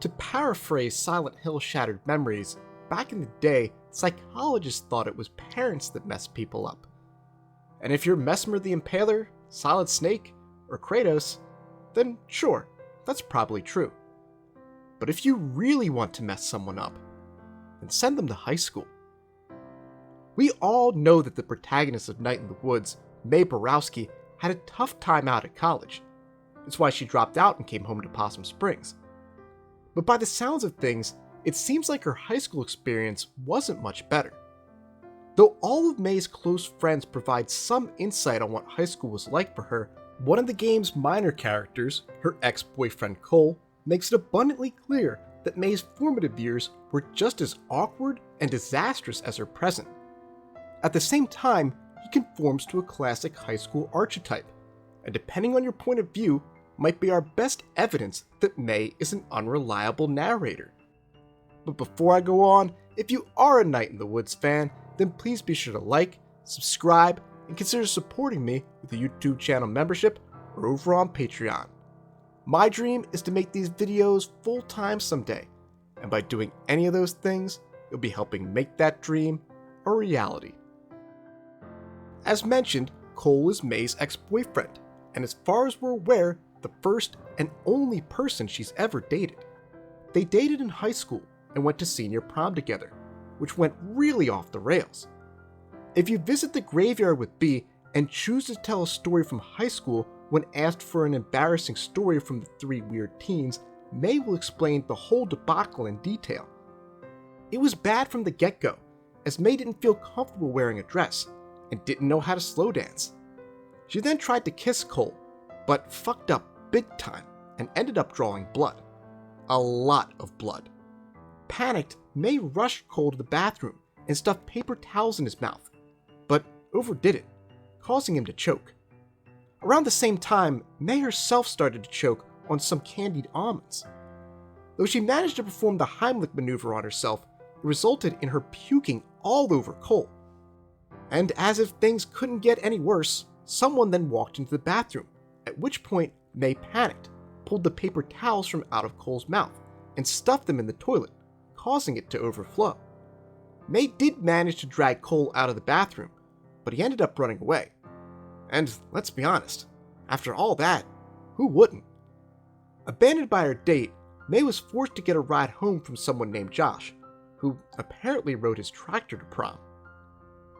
To paraphrase Silent Hill Shattered Memories, back in the day, psychologists thought it was parents that messed people up. And if you're Mesmer the Impaler, Solid Snake, or Kratos, then sure, that's probably true. But if you really want to mess someone up, then send them to high school. We all know that the protagonist of Night in the Woods, Mae Borowski, had a tough time out at college. It's why she dropped out and came home to Possum Springs. But by the sounds of things, it seems like her high school experience wasn't much better. Though all of Mae's close friends provide some insight on what high school was like for her, one of the game's minor characters, her ex-boyfriend Cole, makes it abundantly clear that Mae's formative years were just as awkward and disastrous as her present. At the same time, he conforms to a classic high school archetype, and depending on your point of view, might be our best evidence that Mae is an unreliable narrator. But before I go on, if you are a Night in the Woods fan, then please be sure to like, subscribe, and consider supporting me with a YouTube channel membership or over on Patreon. My dream is to make these videos full-time someday, and by doing any of those things, you'll be helping make that dream a reality. As mentioned, Cole is Mae's ex-boyfriend, and as far as we're aware, the first and only person she's ever dated. They dated in high school and went to senior prom together, which went really off the rails. If you visit the graveyard with B and choose to tell a story from high school when asked for an embarrassing story from the Three Weird Teens, Mae will explain the whole debacle in detail. It was bad from the get-go, as Mae didn't feel comfortable wearing a dress and didn't know how to slow dance. She then tried to kiss Cole, but fucked up big time and ended up drawing blood. A lot of blood. Panicked, Mae rushed Cole to the bathroom and stuffed paper towels in his mouth, but overdid it, causing him to choke. Around the same time, Mae herself started to choke on some candied almonds. Though she managed to perform the Heimlich maneuver on herself, it resulted in her puking all over Cole. And as if things couldn't get any worse, someone then walked into the bathroom, at which point Mae panicked, pulled the paper towels from out of Cole's mouth, and stuffed them in the toilet, causing it to overflow. Mae did manage to drag Cole out of the bathroom, but he ended up running away. And let's be honest, after all that, who wouldn't? Abandoned by her date, Mae was forced to get a ride home from someone named Josh, who apparently rode his tractor to prom.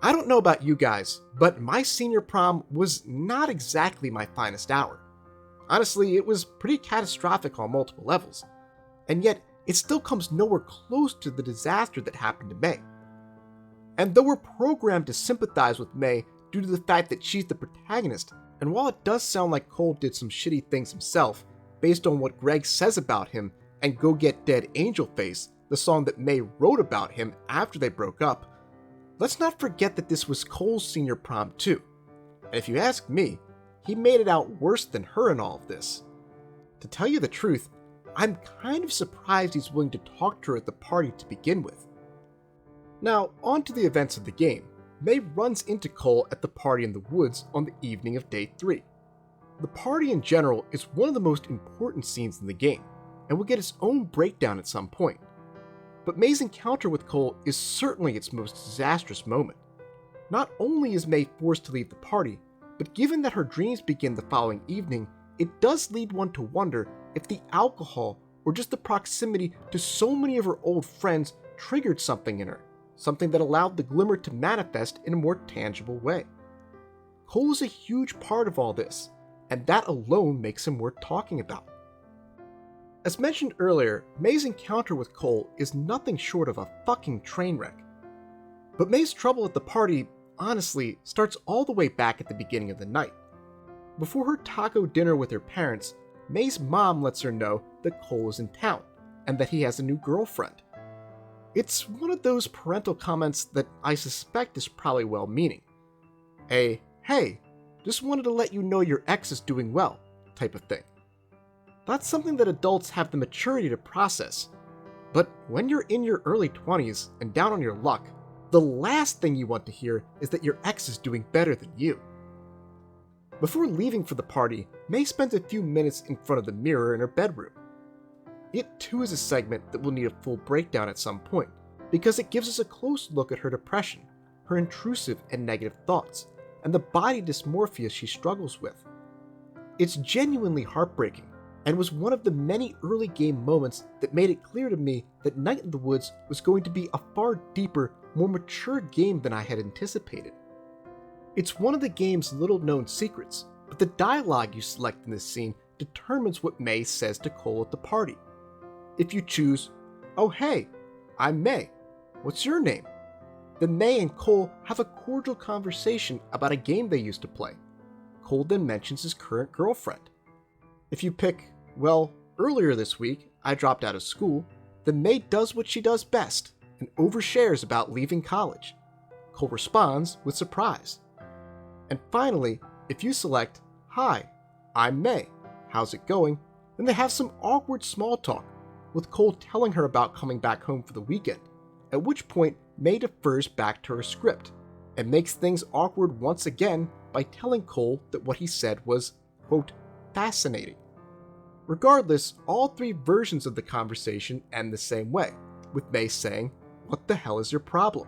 I don't know about you guys, but my senior prom was not exactly my finest hour. Honestly, it was pretty catastrophic on multiple levels, and yet it still comes nowhere close to the disaster that happened to Mae. And though we're programmed to sympathize with Mae due to the fact that she's the protagonist, and while it does sound like Cole did some shitty things himself, based on what Greg says about him and Go Get Dead Angel Face, the song that Mae wrote about him after they broke up, let's not forget that this was Cole's senior prom too. And if you ask me, he made it out worse than her in all of this. To tell you the truth, I'm kind of surprised he's willing to talk to her at the party to begin with. Now, on to the events of the game. Mae runs into Cole at the party in the woods on the evening of day 3. The party in general is one of the most important scenes in the game, and will get its own breakdown at some point. But Mae's encounter with Cole is certainly its most disastrous moment. Not only is Mae forced to leave the party, but given that her dreams begin the following evening, it does lead one to wonder if the alcohol or just the proximity to so many of her old friends triggered something in her, something that allowed the glimmer to manifest in a more tangible way. Cole is a huge part of all this, and that alone makes him worth talking about. As mentioned earlier, Mae's encounter with Cole is nothing short of a fucking train wreck. But Mae's trouble at the party, honestly, starts all the way back at the beginning of the night. Before her taco dinner with her parents, Mae's mom lets her know that Cole is in town, and that he has a new girlfriend. It's one of those parental comments that I suspect is probably well-meaning. A, hey, just wanted to let you know your ex is doing well, type of thing. That's something that adults have the maturity to process. But when you're in your early 20s and down on your luck, the last thing you want to hear is that your ex is doing better than you. Before leaving for the party, Mae spends a few minutes in front of the mirror in her bedroom. It too is a segment that will need a full breakdown at some point, because it gives us a close look at her depression, her intrusive and negative thoughts, and the body dysmorphia she struggles with. It's genuinely heartbreaking, and was one of the many early game moments that made it clear to me that Night in the Woods was going to be a far deeper, more mature game than I had anticipated. It's one of the game's little-known secrets, but the dialogue you select in this scene determines what May says to Cole at the party. If you choose, "Oh hey, I'm May. What's your name?" then May and Cole have a cordial conversation about a game they used to play. Cole then mentions his current girlfriend. If you pick, "Well, earlier this week, I dropped out of school," then May does what she does best and overshares about leaving college. Cole responds with surprise. And finally, if you select, "Hi, I'm May. How's it going?" then they have some awkward small talk, with Cole telling her about coming back home for the weekend, at which point May defers back to her script, and makes things awkward once again by telling Cole that what he said was, quote, "fascinating." Regardless, all three versions of the conversation end the same way, with May saying, "What the hell is your problem?"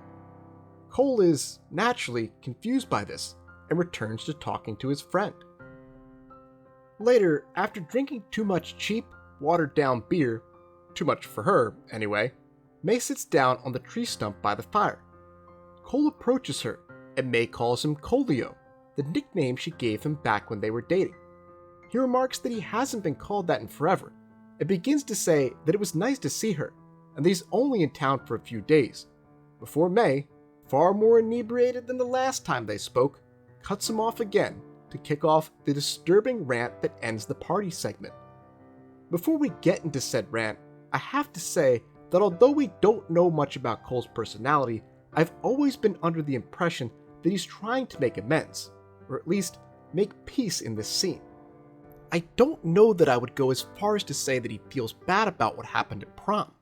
Cole is, naturally, confused by this, and returns to talking to his friend. Later, after drinking too much cheap, watered-down beer, too much for her, anyway, May sits down on the tree stump by the fire. Cole approaches her, and May calls him Colio, the nickname she gave him back when they were dating. He remarks that he hasn't been called that in forever, and begins to say that it was nice to see her, and that he's only in town for a few days, before May, far more inebriated than the last time they spoke, cuts him off again to kick off the disturbing rant that ends the party segment. Before we get into said rant, I have to say that although we don't know much about Cole's personality, I've always been under the impression that he's trying to make amends, or at least make peace in this scene. I don't know that I would go as far as to say that he feels bad about what happened at prom,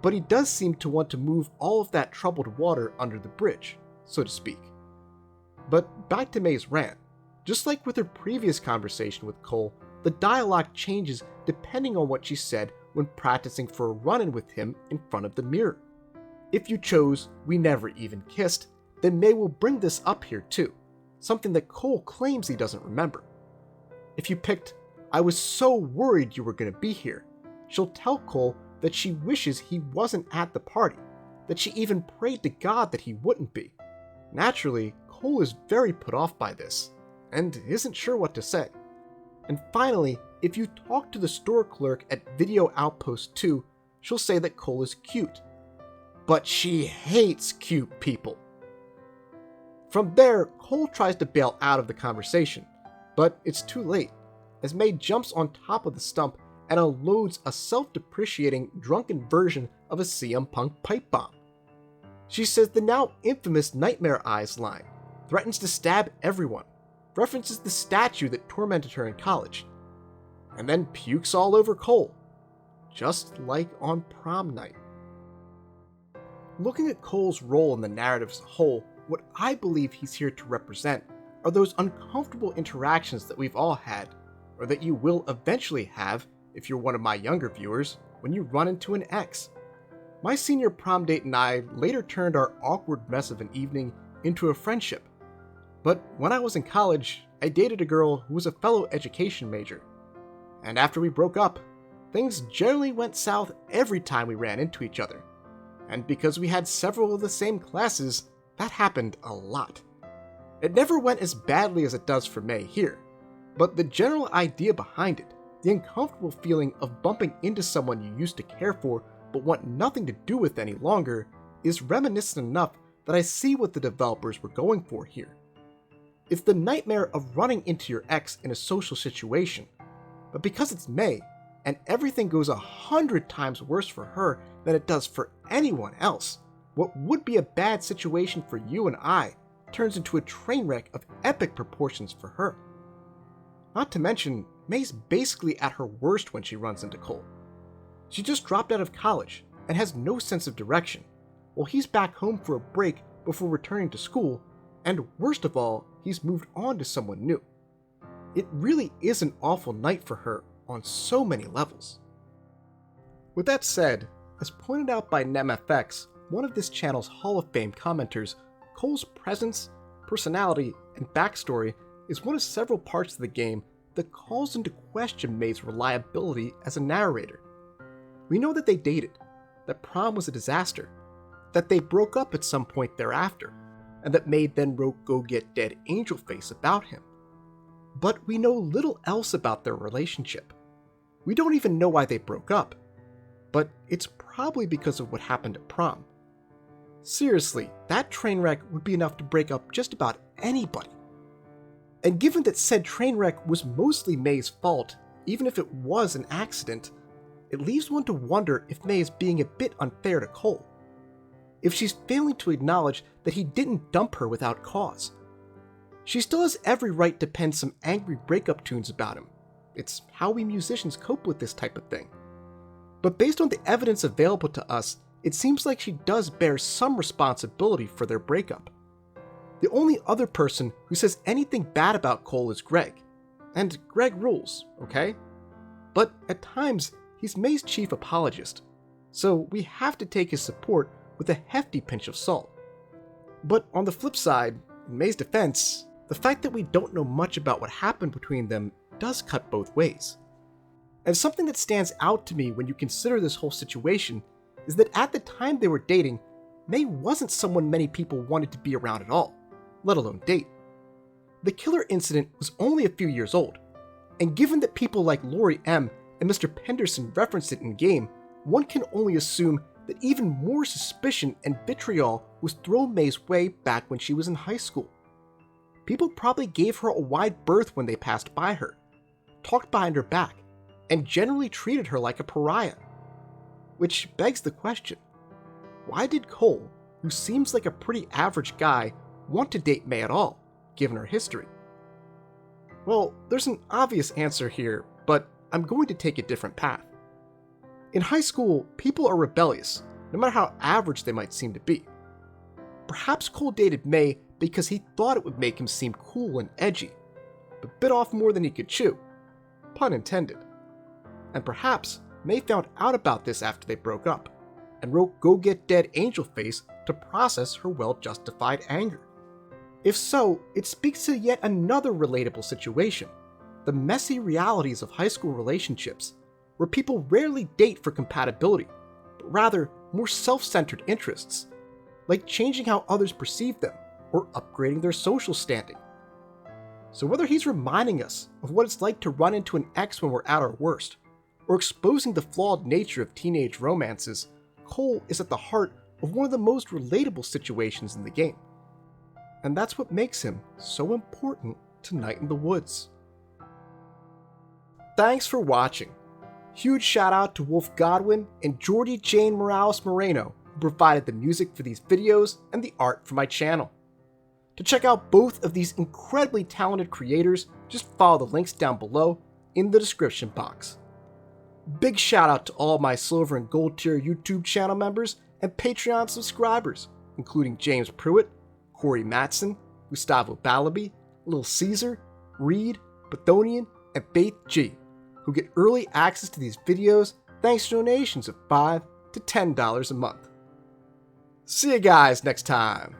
but he does seem to want to move all of that troubled water under the bridge, so to speak. But back to May's rant. Just like with her previous conversation with Cole, the dialogue changes depending on what she said when practicing for a run-in with him in front of the mirror. If you chose "we never even kissed," then May will bring this up here too, something that Cole claims he doesn't remember. If you picked "I was so worried you were going to be here," she'll tell Cole that she wishes he wasn't at the party, that she even prayed to God that he wouldn't be. Naturally, Cole is very put off by this, and isn't sure what to say. And finally, if you talk to the store clerk at Video Outpost 2, she'll say that Cole is cute. But she hates cute people. From there, Cole tries to bail out of the conversation, but it's too late, as May jumps on top of the stump and unloads a self-depreciating, drunken version of a CM Punk pipe bomb. She says the now infamous Nightmare Eyes line, threatens to stab everyone, references the statue that tormented her in college, and then pukes all over Cole, just like on prom night. Looking at Cole's role in the narrative as a whole, what I believe he's here to represent are those uncomfortable interactions that we've all had, or that you will eventually have if you're one of my younger viewers, when you run into an ex. My senior prom date and I later turned our awkward mess of an evening into a friendship. But when I was in college, I dated a girl who was a fellow education major. And after we broke up, things generally went south every time we ran into each other. And because we had several of the same classes, that happened a lot. It never went as badly as it does for May here, but the general idea behind it, the uncomfortable feeling of bumping into someone you used to care for but want nothing to do with any longer, is reminiscent enough that I see what the developers were going for here. It's the nightmare of running into your ex in a social situation, but because it's May, and everything goes 100 times worse for her than it does for anyone else, what would be a bad situation for you and I turns into a train wreck of epic proportions for her. Not to mention, May's basically at her worst when she runs into Cole. She just dropped out of college and has no sense of direction, while he's back home for a break before returning to school, and worst of all, he's moved on to someone new. It really is an awful night for her on so many levels. With that said, as pointed out by NemFX, one of this channel's Hall of Fame commenters, Cole's presence, personality, and backstory is one of several parts of the game that calls into question May's reliability as a narrator. We know that they dated, that prom was a disaster, that they broke up at some point thereafter, and that May then wrote Go Get Dead Angel Face about him. But we know little else about their relationship. We don't even know why they broke up, but it's probably because of what happened at prom. Seriously, that train wreck would be enough to break up just about anybody. And given that said train wreck was mostly May's fault, even if it was an accident, it leaves one to wonder if May is being a bit unfair to Cole. If she's failing to acknowledge that he didn't dump her without cause. She still has every right to pen some angry breakup tunes about him. It's how we musicians cope with this type of thing. But based on the evidence available to us, it seems like she does bear some responsibility for their breakup. The only other person who says anything bad about Cole is Greg. And Greg rules, okay? But at times, he's May's chief apologist, so we have to take his support with a hefty pinch of salt. But on the flip side, in May's defense, the fact that we don't know much about what happened between them does cut both ways. And something that stands out to me when you consider this whole situation is that at the time they were dating, May wasn't someone many people wanted to be around at all, let alone date. The killer incident was only a few years old, and given that people like Lori M. and Mr. Penderson referenced it in-game, one can only assume that even more suspicion and vitriol was thrown May's way back when she was in high school. People probably gave her a wide berth when they passed by her, talked behind her back, and generally treated her like a pariah. Which begs the question, why did Cole, who seems like a pretty average guy, want to date May at all, given her history? Well, there's an obvious answer here, but I'm going to take a different path. In high school, people are rebellious, no matter how average they might seem to be. Perhaps Cole dated May because he thought it would make him seem cool and edgy, but bit off more than he could chew. Pun intended. And perhaps May found out about this after they broke up, and wrote Go Get Dead Angel Face to process her well-justified anger. If so, it speaks to yet another relatable situation, the messy realities of high school relationships, where people rarely date for compatibility, but rather more self-centered interests, like changing how others perceive them, or upgrading their social standing. So whether he's reminding us of what it's like to run into an ex when we're at our worst, or exposing the flawed nature of teenage romances, Cole is at the heart of one of the most relatable situations in the game. And that's what makes him so important to Night in the Woods. Thanks for watching. Huge shout out to Wolf.Godwin and Jordi Jaen Moreno, who provided the music for these videos and the art for my channel. To check out both of these incredibly talented creators, just follow the links down below in the description box. Big shout out to all my silver and gold tier YouTube channel members and Patreon subscribers, including James Pruitt, Corey Matson, Gustavo Balabi, Lil Caesar, Reed, Bathonian, and Faith G, who get early access to these videos thanks to donations of $5 to $10 a month. See you guys next time.